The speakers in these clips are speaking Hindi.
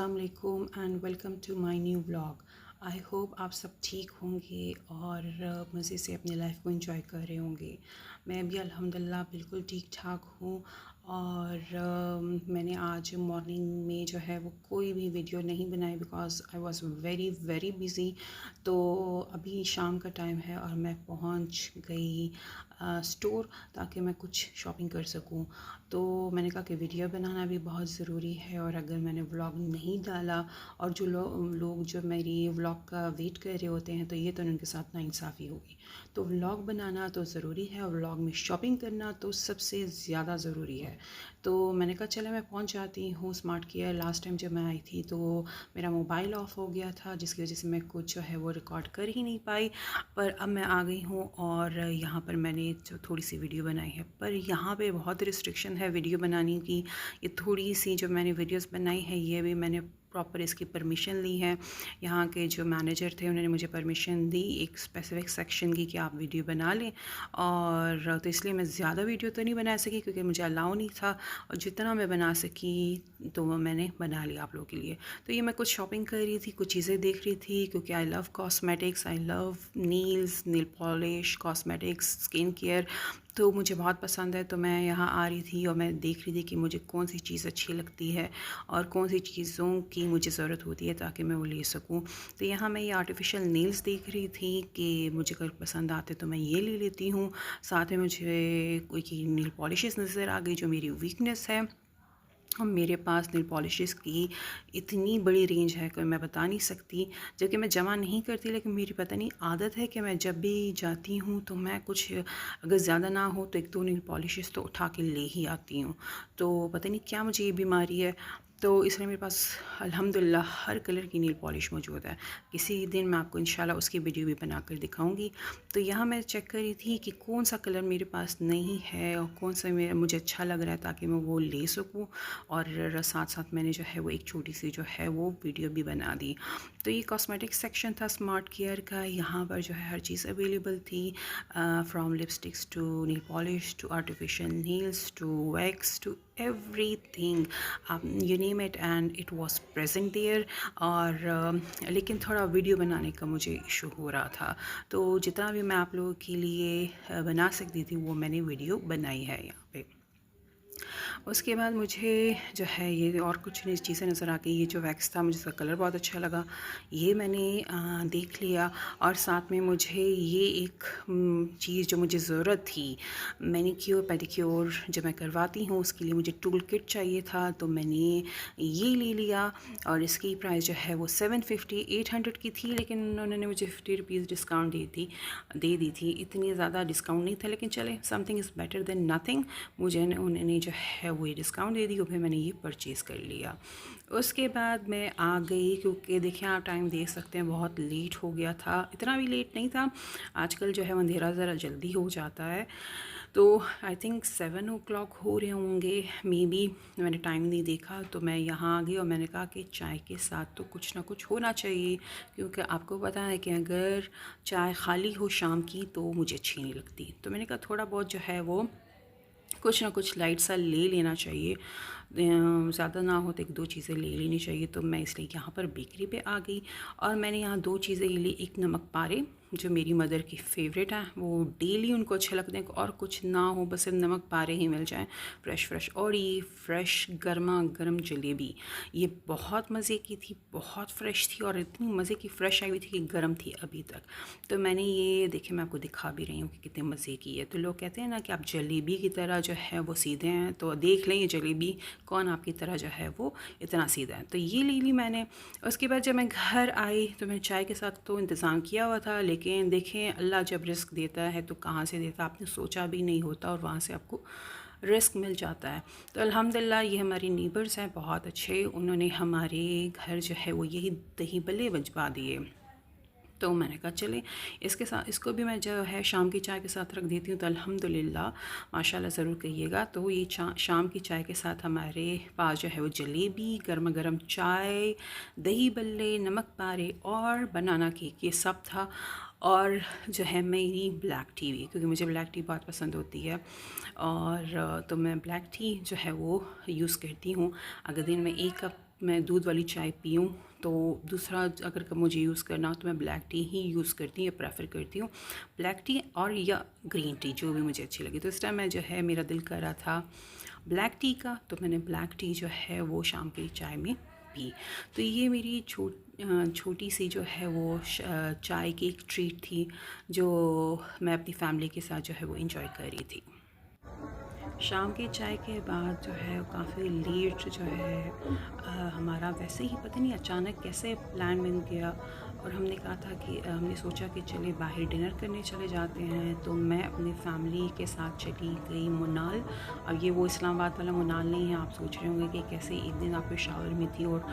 अस्सलाम वालेकुम and welcome to my new vlog. I hope आप सब ठीक होंगे और मज़े से अपनी लाइफ को एंजॉय कर रहे होंगे। मैं भी अल्हम्दुलिल्लाह बिल्कुल ठीक ठाक हूँ। और मैंने आज मॉर्निंग में जो है वो कोई भी वीडियो नहीं बनाई because I was very very busy. तो अभी शाम का टाइम है और मैं पहुँच गई स्टोर ताकि मैं कुछ शॉपिंग कर सकूं। तो मैंने कहा कि वीडियो बनाना भी बहुत ज़रूरी है और अगर मैंने व्लॉग नहीं डाला और जो लोग जो मेरी व्लॉग का वेट कर रहे होते हैं तो ये तो उनके साथ नाइंसाफ़ी होगी। तो व्लॉग बनाना तो ज़रूरी है और व्लॉग में शॉपिंग करना तो सबसे ज़्यादा ज़रूरी है। तो मैंने कहा चलो मैं पहुंच जाती हूँ स्मार्ट केयर। लास्ट टाइम जब मैं आई थी तो मेरा मोबाइल ऑफ़ हो गया था जिसकी वजह से मैं कुछ जो है वो रिकॉर्ड कर ही नहीं पाई। पर अब मैं आ गई हूँ और यहाँ पर मैंने जो थोड़ी सी वीडियो बनाई है, पर यहाँ पे बहुत रिस्ट्रिक्शन है वीडियो बनाने की। ये थोड़ी सी जो मैंने वीडियोस बनाई है ये भी मैंने प्रॉपर इसकी परमिशन ली है। यहाँ के जो मैनेजर थे उन्होंने मुझे परमिशन दी एक स्पेसिफिक सेक्शन की कि आप वीडियो बना लें। और तो इसलिए मैं ज़्यादा वीडियो तो नहीं बना सकी क्योंकि मुझे अलाउ नहीं था, और जितना मैं बना सकी तो वो मैंने बना लिया आप लोगों के लिए। तो ये मैं कुछ शॉपिंग कर रही थी, कुछ चीज़ें देख रही थी क्योंकि I love cosmetics, I love nails, nail polish, cosmetics, skin care, तो मुझे बहुत पसंद है। तो मैं यहाँ आ रही थी और मैं देख रही थी कि मुझे कौन सी चीज़ अच्छी लगती है और कौन सी चीज़ों की मुझे ज़रूरत होती है ताकि मैं वो ले सकूँ। तो यहाँ मैं ये आर्टिफिशियल नेल्स देख रही थी कि मुझे अगर पसंद आते तो मैं ये ले लेती हूँ। साथ में मुझे कोई नील पॉलिशेस नज़र आ गई जो मेरी वीकनेस है। और मेरे पास नेल पॉलिशेस की इतनी बड़ी रेंज है कि मैं बता नहीं सकती, जबकि मैं जमा नहीं करती, लेकिन मेरी पता नहीं आदत है कि मैं जब भी जाती हूँ तो मैं कुछ अगर ज़्यादा ना हो तो एक दो नेल पॉलिशेस तो उठा के ले ही आती हूँ। तो पता नहीं क्या मुझे ये बीमारी है, तो इसलिए मेरे पास अल्हम्दुलिल्लाह हर कलर की नेल पॉलिश मौजूद है। किसी दिन मैं आपको इंशाल्लाह उसकी वीडियो भी बना कर दिखाऊंगी। तो यहाँ मैं चेक कर रही थी कि कौन सा कलर मेरे पास नहीं है और कौन सा मेरा मुझे अच्छा लग रहा है ताकि मैं वो ले सकूँ। और साथ साथ मैंने जो है वो एक छोटी सी जो है वो वीडियो भी बना दी। तो ये कॉस्मेटिक सेक्शन था स्मार्ट केयर का। यहाँ पर जो है हर चीज़ अवेलेबल थी, from lipsticks to nail polish to artificial nails to wax to everything, you name it and it was present there. और लेकिन थोड़ा वीडियो बनाने का मुझे इशू हो रहा था, तो जितना भी मैं आप लोगों के लिए बना सकती थी वो मैंने वीडियो बनाई है यहाँ पे। उसके बाद मुझे जो है ये और कुछ चीज़ें नज़र आ गई। ये जो वैक्स था मुझे इसका कलर बहुत अच्छा लगा, ये मैंने देख लिया। और साथ में मुझे ये एक चीज़ जो मुझे ज़रूरत थी, मैनीक्योर पेडिक्योर जब मैं करवाती हूँ उसके लिए मुझे टूल किट चाहिए था, तो मैंने ये ले लिया। और इसकी प्राइस जो है वो 750 800 की थी, लेकिन उन्होंने मुझे 50 रुपीज़ डिस्काउंट दे दी थी। इतनी ज़्यादा डिस्काउंट नहीं था, लेकिन चले something is better than nothing. मुझे उन्होंने जो है वो ये डिस्काउंट दे दी और फिर मैंने ये परचेज़ कर लिया। उसके बाद मैं आ गई क्योंकि देखिए आप टाइम देख सकते हैं बहुत लेट हो गया था। इतना भी लेट नहीं था, आजकल जो है अंधेरा ज़रा जल्दी हो जाता है। तो आई थिंक 7 o'clock हो रहे होंगे मे बी, मैंने टाइम नहीं देखा। तो मैं यहाँ आ गई और मैंने कहा कि चाय के साथ तो कुछ ना कुछ होना चाहिए, क्योंकि आपको पता है कि अगर चाय खाली हो शाम की तो मुझे अच्छी नहीं लगती। तो मैंने कहा थोड़ा बहुत जो है वो कुछ ना कुछ लाइट सा ले लेना चाहिए, ज़्यादा ना हो तो एक दो चीज़ें ले लेनी चाहिए। तो मैं इसलिए यहाँ पर बेकरी पे आ गई और मैंने यहाँ दो चीज़ें ली। एक नमक पारे जो मेरी मदर की फेवरेट है, वो डेली उनको अच्छे लगते हैं, और कुछ ना हो बस सिर्फ नमक पारे ही मिल जाए फ्रेश। और ये फ्रेश गर्मा गर्म जलेबी, ये बहुत मज़े की थी, बहुत फ्रेश थी और इतनी मज़े की फ्रेश आई हुई थी कि गर्म थी अभी तक। तो मैंने ये देखिए मैं आपको दिखा भी रही हूँ कि कितने मज़े की है। तो लोग कहते हैं ना कि आप जलेबी की तरह जो है वो सीधे हैं, तो देख लें ये जलेबी कौन आपकी तरह जो है वो इतना सीधा है। तो ये ले ली मैंने। उसके बाद जब मैं घर आई तो मैंने चाय के साथ तो इंतज़ाम किया हुआ था, लेकिन देखें अल्लाह जब रिस्क देता है तो कहाँ से देता है, आपने सोचा भी नहीं होता और वहाँ से आपको रिस्क मिल जाता है। तो अल्हम्दुलिल्लाह ये हमारी नीबर्स हैं बहुत अच्छे, उन्होंने हमारे घर जो है वो यही दही बल्ले भिजवा दिए। तो मैंने कहा चलें इसके साथ इसको भी मैं जो है शाम की चाय के साथ रख देती हूँ। तो अल्हम्दुलिल्लाह माशाल्लाह ज़रूर कहिएगा। तो ये शाम की चाय के साथ हमारे पास जो है वो जलेबी, गर्मा गर्म चाय, दही बल्ले, नमक पारे और बनाना केक, ये सब था। और जो है मेरी ब्लैक टी भी, क्योंकि मुझे ब्लैक टी बहुत पसंद होती है। और तो मैं ब्लैक टी जो है वो यूज़ करती हूँ। अगर दिन में एक कप मैं दूध वाली चाय पीऊँ तो दूसरा अगर मुझे यूज़ करना हो तो मैं ब्लैक टी ही यूज़ करती हूँ या प्रेफर करती हूँ, ब्लैक टी और या ग्रीन टी जो भी मुझे अच्छी लगी। तो इस टाइम मैं जो है मेरा दिल कर रहा था ब्लैक टी का, तो मैंने ब्लैक टी जो है वो शाम की चाय में पी। तो ये मेरी छोटी सी जो है वो चाय की एक ट्रीट थी जो मैं अपनी फैमिली के साथ जो है वो इंजॉय कर रही थी। शाम की चाय के बाद जो है काफ़ी लेट जो है हमारा वैसे ही पता नहीं अचानक कैसे प्लान बन गया और हमने कहा था कि हमने सोचा कि चले बाहर डिनर करने चले जाते हैं। तो मैं अपनी फैमिली के साथ चली गई मुनाल। अब ये वो इस्लामाबाद वाला मुनाल नहीं है, आप सोच रहे होंगे कि कैसे एक दिन आप पेशावर में थी और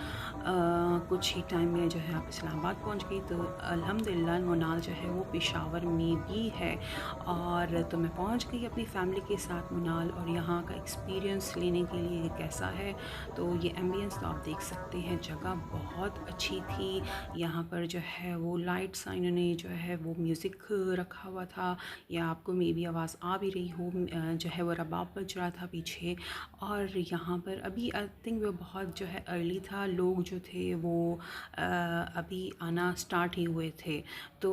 कुछ ही टाइम में जो है आप इस्लामाबाद पहुंच गई। तो अल्हम्दुलिल्लाह मुनाल जो है वो पेशावर में भी है। और तो मैं पहुंच गई अपनी फैमिली के साथ मुनाल, और यहाँ का एक्सपीरियंस लेने के लिए कैसा है तो ये एम्बियंस तो आप देख सकते हैं, जगह बहुत अच्छी थी। यहाँ पर जो है वो लाइट्स इन्होंने जो है वो म्यूज़िक रखा हुआ था, या आपको मे बी आवाज़ आ भी रही हो, जो है वो रबाब बज रहा था पीछे। और यहाँ पर अभी आई थिंक वो बहुत जो है अर्ली था, लोग जो थे वो अभी आना स्टार्ट ही हुए थे। तो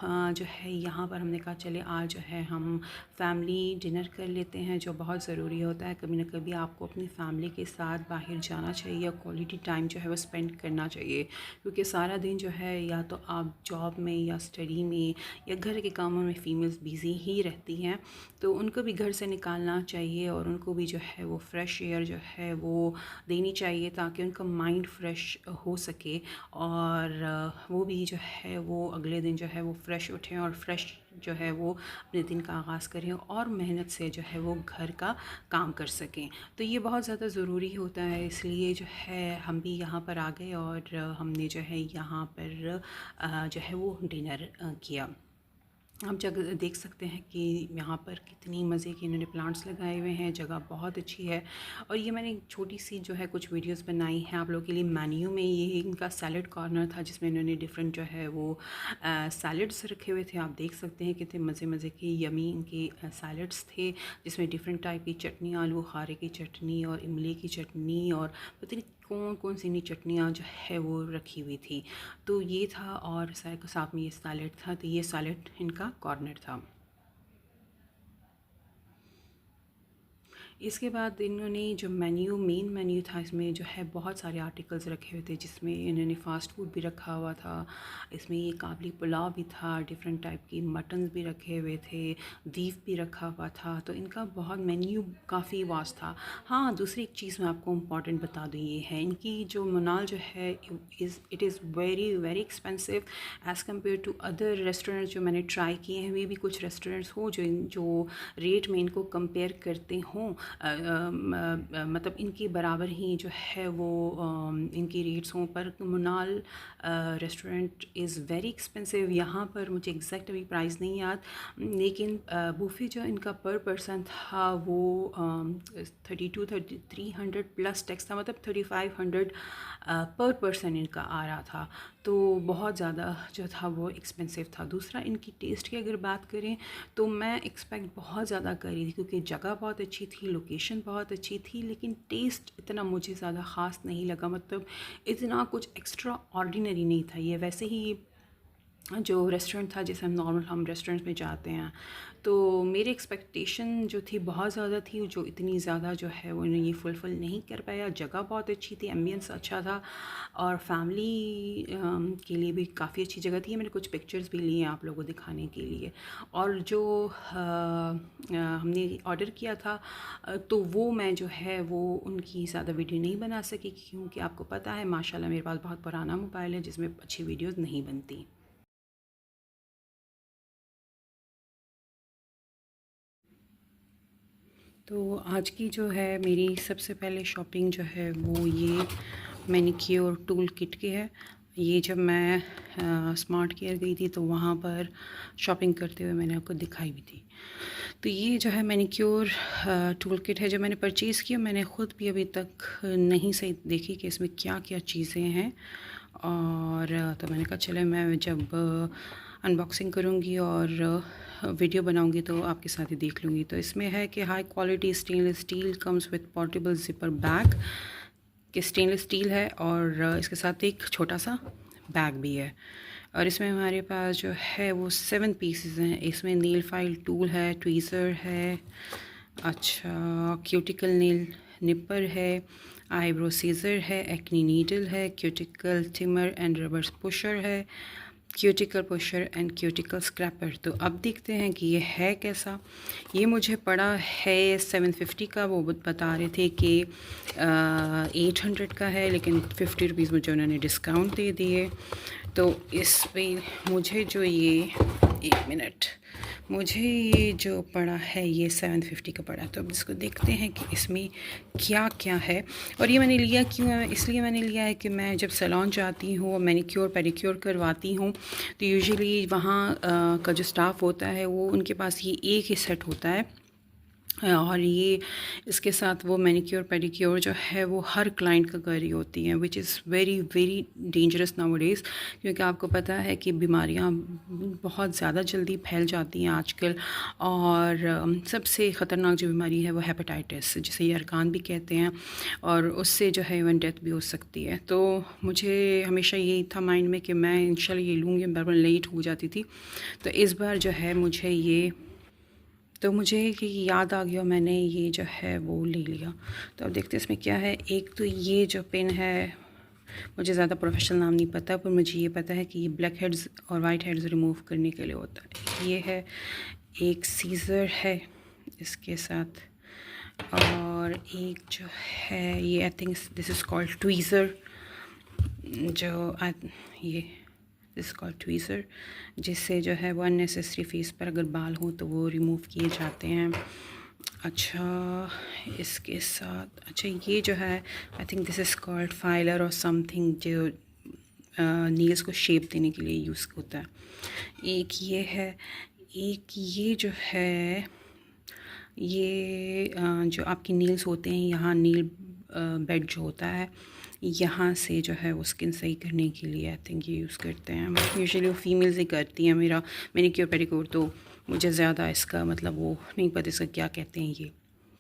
जो है यहाँ पर हमने कहा चले आज जो है हम फैमिली डिनर कर लेते हैं, जो बहुत ज़रूरी होता है। कभी ना कभी आपको अपनी फैमिली के साथ बाहर जाना चाहिए, या क्वालिटी टाइम जो है वो स्पेंड करना चाहिए, क्योंकि सारा दिन जो है या तो आप जॉब में या स्टडी में या घर के कामों में फ़ीमेल्स बिज़ी ही रहती हैं। तो उनको भी घर से निकालना चाहिए और उनको भी जो है वो फ्रेश एयर जो है वो देनी चाहिए, ताकि उनका माइंड फ्रेश हो सके और वो भी जो है वो अगले दिन जो है वो फ्रेश उठें और फ्रेश जो है वो अपने दिन का आगाज़ करें और मेहनत से जो है वो घर का काम कर सकें। तो ये बहुत ज़्यादा ज़रूरी होता है, इसलिए जो है हम भी यहाँ पर आ गए और हमने जो है यहाँ पर जो है वो डिनर किया। आप जगह देख सकते हैं कि यहाँ पर कितनी मज़े के इन्होंने प्लांट्स लगाए हुए हैं, जगह बहुत अच्छी है। और ये मैंने एक छोटी सी जो है कुछ वीडियोस बनाई हैं आप लोगों के लिए। मेन्यू में ये इनका सैलड कॉर्नर था, जिसमें इन्होंने डिफरेंट जो है वो सैलड्स रखे हुए थे। आप देख सकते हैं कितने मज़े मज़े के यमी इनके सैलड्स थे, जिसमें डिफरेंट टाइप की चटनी, आलू खारे की चटनी और इमली की चटनी और पता नहीं कौन कौन सी नई चटनियाँ जो है वो रखी हुई थी। तो ये था, और साथ में ये सैलेड था। तो ये सैलेड इनका कॉर्नर था। इसके बाद इन्होंने जो मेन मेन्यू था, इसमें जो है बहुत सारे आर्टिकल्स रखे हुए थे, जिसमें इन्होंने फ़ास्ट फूड भी रखा हुआ था। इसमें ये काबली पुलाव भी था, डिफरेंट टाइप की मटन्स भी रखे हुए थे, बीफ भी रखा हुआ था। तो इनका बहुत मेन्यू काफ़ी वास्ट था। हाँ, दूसरी एक चीज़ मैं आपको इम्पॉर्टेंट बता दूँ, ये है इनकी जो मुनाल जो है it is very very expensive as compare to other restaurants जो मैंने ट्राई किए हैं। वे भी कुछ रेस्टोरेंट्स हो जो रेट में इनको कंपेयर करते हों, मतलब इनकी बराबर ही जो है वो इनकी रेट्स हों, पर मुनाल रेस्टोरेंट इज़ वेरी एक्सपेंसिव। यहाँ पर मुझे एग्जैक्ट अभी प्राइस नहीं याद, लेकिन बूफे जो इनका पर पर्सन था वो 300 प्लस टैक्स था, मतलब 3500 पर पर्सन इनका आ रहा था। तो बहुत ज़्यादा जो था वो एक्सपेंसिव था। दूसरा, इनकी टेस्ट की अगर बात करें तो मैं एक्सपेक्ट बहुत ज़्यादा कर रही थी, क्योंकि जगह बहुत अच्छी थी, लोकेशन बहुत अच्छी थी, लेकिन टेस्ट इतना मुझे ज़्यादा ख़ास नहीं लगा। मतलब इतना कुछ एक्स्ट्रा ऑर्डिनरी नहीं था। ये वैसे ही जो रेस्टोरेंट था जैसे हम रेस्टोरेंट्स में जाते हैं, तो मेरी एक्सपेक्टेशन जो थी बहुत ज़्यादा थी, जो इतनी ज़्यादा जो है वो ये फुलफ़िल नहीं कर पाया। जगह बहुत अच्छी थी, एम्बियंस अच्छा था, और फैमिली के लिए भी काफ़ी अच्छी जगह थी। मैंने कुछ पिक्चर्स भी लिए आप लोगों को दिखाने के लिए। और जो हमने ऑर्डर किया था तो वो मैं जो है वो उनकी ज़्यादा वीडियो नहीं बना सकी, क्योंकि आपको पता है माशाल्लाह मेरे पास बहुत पुराना मोबाइल है जिसमें अच्छी वीडियोज़ नहीं बनती। तो आज की जो है मेरी सबसे पहले शॉपिंग जो है वो ये मैनीक्योर टूल किट की है। ये जब मैं स्मार्ट केयर गई थी तो वहाँ पर शॉपिंग करते हुए मैंने आपको दिखाई भी थी। तो ये जो है मैनीक्योर टूल किट है जो मैंने परचेज़ किया। मैंने ख़ुद भी अभी तक नहीं सही देखी कि इसमें क्या क्या चीज़ें हैं, और तो मैंने कहा चले मैं जब अनबॉक्सिंग करूँगी और वीडियो बनाऊंगी तो आपके साथ ही देख लूँगी। तो इसमें है कि high quality stainless steel comes with portable zipper bag, कि स्टेनलेस स्टील है और इसके साथ एक छोटा सा बैग भी है। और इसमें हमारे पास जो है वो 7 पीसेस हैं। इसमें नील फाइल टूल है, ट्वीज़र है, अच्छा क्यूटिकल नील निपर है, आईब्रो सीज़र है, एक्नी नीडल है, cuticle trimmer and rubber pusher है, cuticle pusher and cuticle scraper. तो अब देखते हैं कि ये है कैसा। ये मुझे पड़ा है 750 का। वो बता रहे थे कि 800 का है, लेकिन 50 रुपीज़ मुझे उन्होंने डिस्काउंट दे दिए। तो इस पे मुझे जो ये 1 मिनट, मुझे ये जो पड़ा है ये 750 का पड़ा। तो अब इसको देखते हैं कि इसमें क्या क्या है। और ये मैंने लिया क्यों है? इसलिए मैंने लिया है कि मैं जब सैलून जाती हूँ और मैनीक्योर पेडिक्योर करवाती हूँ तो यूजुअली वहाँ का जो स्टाफ़ होता है वो उनके पास ये एक ही सेट होता है। और ये इसके साथ वो मैनीक्योर पेडिक्योर जो है वो हर क्लाइंट का कर रही होती हैं, which is very very dangerous nowadays, क्योंकि आपको पता है कि बीमारियां बहुत ज़्यादा जल्दी फैल जाती हैं आजकल। और सबसे ख़तरनाक जो बीमारी है वो हेपेटाइटिस, जिसे यरकान भी कहते हैं, और उससे जो है इवन डेथ भी हो सकती है। तो मुझे हमेशा यही था माइंड में कि मैं इंशाल्लाह ये लूँगी। बार बार लेट हो जाती थी, तो इस बार जो है मुझे कि याद आ गया, मैंने ये जो है वो ले लिया। तो अब देखते हैं इसमें क्या है। एक तो ये जो पेन है, मुझे ज़्यादा प्रोफेशनल नाम नहीं पता, पर मुझे ये पता है कि ये ब्लैक हेड्स और वाइट हेड्स रिमूव करने के लिए होता है। ये है, एक सीज़र है इसके साथ, और एक जो है ये I think this is called tweezer, ये दिस कॉल्ड ट्वीज़र, जिससे जो है वो अननेसेसरी फेस पर अगर बाल हो तो वो रिमूव किए जाते हैं। अच्छा, इसके साथ अच्छा ये जो है I think this is called filer और समथिंग, जो नील्स को शेप देने के लिए यूज़ होता है। एक ये है, एक ये जो है ये जो आपकी नील्स होते हैं, यहाँ नील बेड जो होता है, यहाँ से जो है वो स्किन सही करने के लिए आई थिंक ये यूज़ करते हैं। यूजुअली वो फीमेल्स ही करती हैं। मेरा मैनीक्योर पेडिक्योर तो मुझे ज़्यादा इसका मतलब वो नहीं पता इसका क्या कहते हैं ये,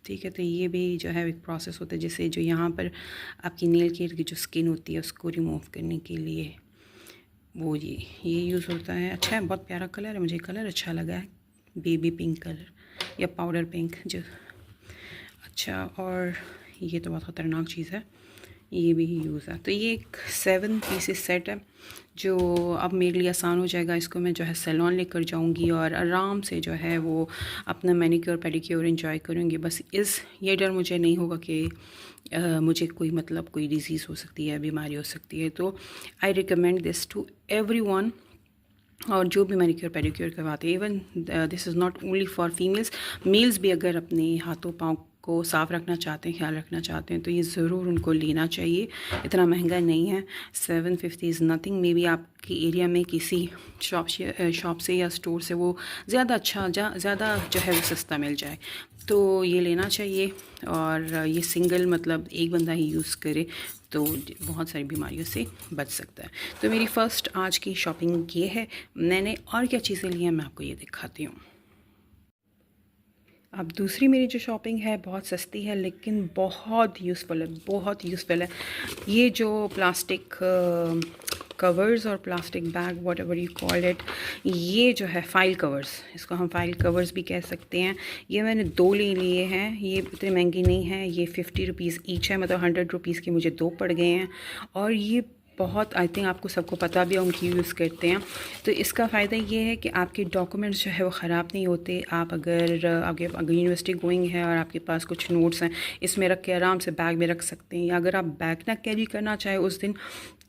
ठीक है। तो ये भी जो है एक प्रोसेस होता है, जिससे जो यहाँ पर आपकी नेल केयर की जो स्किन होती है उसको रिमूव करने के लिए वो ये यूज़ होता है। अच्छा है, बहुत प्यारा कलर है, मुझे कलर अच्छा लगा है, बेबी पिंक कलर या पाउडर पिंक जो। अच्छा, और ये तो बहुत ख़तरनाक चीज़ है, ये भी यूज़ है। तो ये एक 7 पीसेस सेट है जो अब मेरे लिए आसान हो जाएगा। इसको मैं जो है सैलून लेकर जाऊंगी और आराम से जो है वो अपना मैनीक्योर पेडिक्योर एंजॉय करूंगी। बस ये डर मुझे नहीं होगा कि मुझे कोई डिजीज़ हो सकती है, बीमारी हो सकती है। तो I recommend this to everyone. और जो भी मैनीक्योर पेडिक्योर करवाते हैं, even this is not only for females, males भी अगर अपने हाथों पाँव को साफ़ रखना चाहते हैं, ख्याल रखना चाहते हैं, तो ये ज़रूर उनको लेना चाहिए। इतना महंगा नहीं है, 750 इज़ नथिंग। मे बी आपकी एरिया में किसी शॉप से या स्टोर से वो ज़्यादा अच्छा ज़्यादा जो है वो सस्ता मिल जाए, तो ये लेना चाहिए। और ये सिंगल मतलब एक बंदा ही यूज़ करे तो बहुत सारी बीमारियों से बच सकता है। तो मेरी फ़र्स्ट आज की शॉपिंग ये है। मैंने और क्या चीज़ें ली हैं मैं आपको ये दिखाती हूँ। अब दूसरी मेरी जो शॉपिंग है बहुत सस्ती है लेकिन बहुत यूज़फुल है, बहुत यूज़फुल है। ये जो प्लास्टिक कवर्स और plastic bag, what ever you call it, ये जो है फ़ाइल कवर्स, इसको हम फ़ाइल कवर्स भी कह सकते हैं। ये मैंने 2 ले लिए हैं। ये इतने महंगी नहीं है, ये 50 रुपीज़ ईच है, मतलब 100 रुपीज़ के मुझे 2 पड़ गए हैं। और ये बहुत आई थिंक आपको सबको पता भी हम क्यों यूज़ करते हैं। तो इसका फ़ायदा ये है कि आपके डॉक्यूमेंट्स जो है वो ख़राब नहीं होते। आप अगर यूनिवर्सिटी गोइंग है और आपके पास कुछ नोट्स हैं, इसमें रख के आराम से बैग में रख सकते हैं। या अगर आप बैग ना कैरी करना चाहें उस दिन,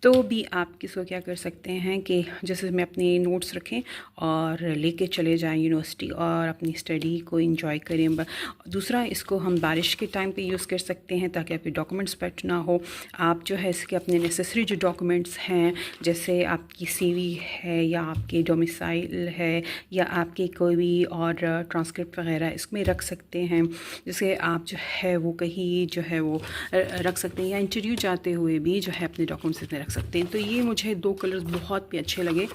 तो भी आप किसको क्या कर सकते हैं कि जैसे में अपने नोट्स रखें और लेके चले जाएं यूनिवर्सिटी और अपनी स्टडी को एंजॉय करें। दूसरा, इसको हम बारिश के टाइम पे यूज़ कर सकते हैं ताकि आपके डॉक्यूमेंट्स वेट ना हो। आप जो है इसके अपने नेसेसरी जो डॉक्यूमेंट्स हैं, जैसे आपकी सीवी है या आपके डोमिसाइल है या आपके कोई भी और ट्रांसक्रिप्ट वगैरह, इसमें रख सकते हैं, जिससे आप जो है वो कहीं जो है वो रख सकते हैं, या इंटरव्यू जाते हुए भी जो है अपने डॉक्यूमेंट्स इसमें रख सकते हैं। तो ये मुझे 2 कलर्स बहुत भी अच्छे लगे,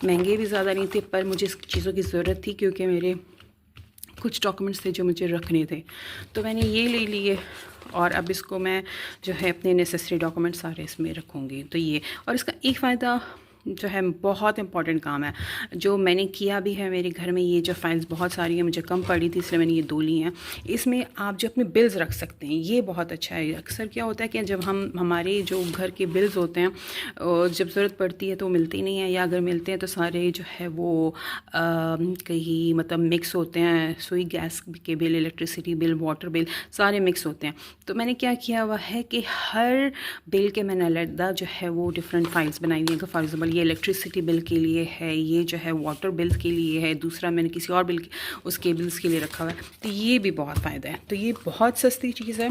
महंगे भी ज़्यादा नहीं थे, पर मुझे इस चीज़ों की ज़रूरत थी क्योंकि मेरे कुछ डॉक्यूमेंट्स थे जो मुझे रखने थे, तो मैंने ये ले लिए और अब इसको मैं जो है अपने नेसेसरी डॉक्यूमेंट सारे इसमें रखूँगी। तो ये, और इसका एक फ़ायदा जो है बहुत इंपॉर्टेंट काम है जो मैंने किया भी है मेरे घर में। ये जो फाइल्स बहुत सारी हैं, मुझे कम पड़ी थी इसलिए मैंने ये 2 ली हैं। इसमें आप जो अपने बिल्स रख सकते हैं, ये बहुत अच्छा है। अक्सर क्या होता है कि जब हम हमारे जो घर के बिल्स होते हैं और जब ज़रूरत पड़ती है तो मिलती नहीं है, या अगर मिलते हैं तो सारे जो है वो कहीं मतलब मिक्स होते हैं। सुई गैस के bill, electricity bill, water bill सारे मिक्स होते हैं। तो मैंने क्या किया हुआ है कि हर बिल के मैंने अलग जो है वो डिफरेंट फाइल्स बनाई हुई हैं। फॉर एग्जाम्पल ये इलेक्ट्रिसिटी बिल के लिए है, ये जो है वाटर बिल के लिए है, दूसरा मैंने किसी और बिल के उसके बिल्स के लिए रखा हुआ है। तो ये भी बहुत फ़ायदा है। तो ये बहुत सस्ती चीज़ है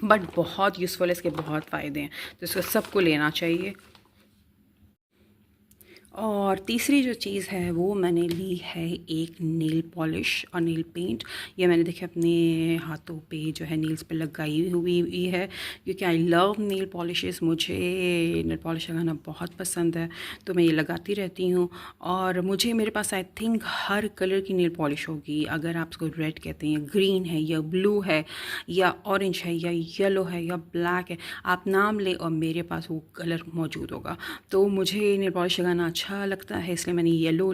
बट बहुत यूज़फुल है, इसके बहुत फ़ायदे हैं, तो इसको सबको लेना चाहिए। और तीसरी जो चीज़ है वो मैंने ली है एक नेल पॉलिश और नेल पेंट। ये मैंने देखे अपने हाथों पे जो है नेल्स पे लगाई हुई है, क्योंकि आई लव नेल पॉलिशेस। मुझे नेल पॉलिश लगाना बहुत पसंद है, तो मैं ये लगाती रहती हूँ। और मुझे मेरे पास आई थिंक हर कलर की नेल पॉलिश होगी। अगर आप उसको रेड कहते हैं, ग्रीन है या ब्लू है या ऑरेंज है या येलो है या ब्लैक है, आप नाम लें और मेरे पास वो कलर मौजूद होगा। तो मुझे नेल पॉलिश लगाना अच्छा लगता है, इसलिए मैंने येलो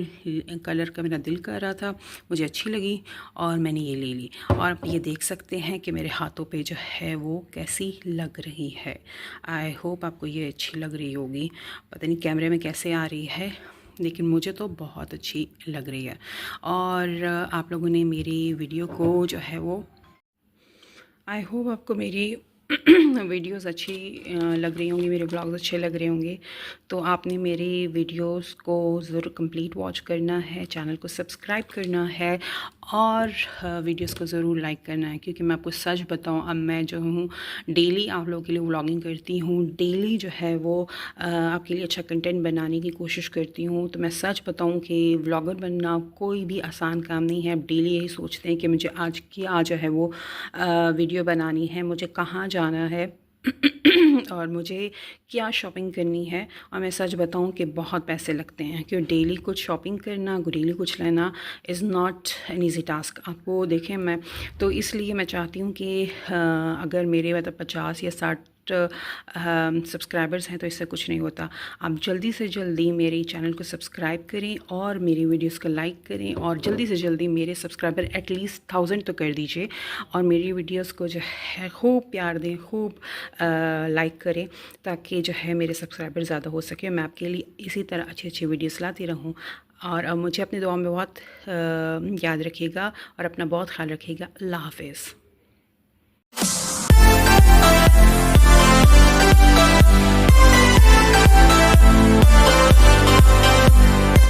कलर का मेरा दिल कर रहा था, मुझे अच्छी लगी और मैंने ये ले ली। और आप ये देख सकते हैं कि मेरे हाथों पे जो है वो कैसी लग रही है। आई होप आपको ये अच्छी लग रही होगी, पता नहीं कैमरे में कैसे आ रही है, लेकिन मुझे तो बहुत अच्छी लग रही है। और आप लोगों ने मेरी वीडियो को जो है वो, आई होप आपको मेरी वीडियोस अच्छी लग रही होंगी, मेरे ब्लॉग्स अच्छे लग रहे होंगे। तो आपने मेरी वीडियोस को ज़रूर कंप्लीट वॉच करना है, चैनल को सब्सक्राइब करना है और वीडियोस को ज़रूर लाइक करना है। क्योंकि मैं आपको सच बताऊं, अब मैं जो हूँ डेली आप लोगों के लिए व्लॉगिंग करती हूँ, डेली जो है वो आपके लिए अच्छा कंटेंट बनाने की कोशिश करती हूँ। तो मैं सच बताऊँ कि व्लॉगर बनना कोई भी आसान काम नहीं है। डेली यही सोचते हैं कि मुझे आज जो है वो वीडियो बनानी है, मुझे कहाँ जाना है और मुझे क्या शॉपिंग करनी है। और मैं सच बताऊं कि बहुत पैसे लगते हैं, क्योंकि डेली कुछ शॉपिंग करना, डेली कुछ लेना is not an easy task. आपको देखें, मैं तो इसलिए मैं चाहती हूँ कि अगर मेरे मतलब 50 या 60 सब्सक्राइबर्स हैं तो इससे कुछ नहीं होता। आप जल्दी से जल्दी मेरे चैनल को सब्सक्राइब करें और मेरी वीडियोस को लाइक करें, और जल्दी से जल्दी मेरे सब्सक्राइबर एटलीस्ट 1000 तो कर दीजिए। और मेरी वीडियोस को जो है खूब प्यार दें, खूब लाइक करें, ताकि जो है मेरे सब्सक्राइबर ज़्यादा हो सके। मैं आपके लिए इसी तरह अच्छी अच्छी वीडियोस लाती रहूँ। और मुझे अपनी दुआ में बहुत याद रखिएगा और अपना बहुत ख्याल रखिएगा। अल्लाह हाफ़िज़।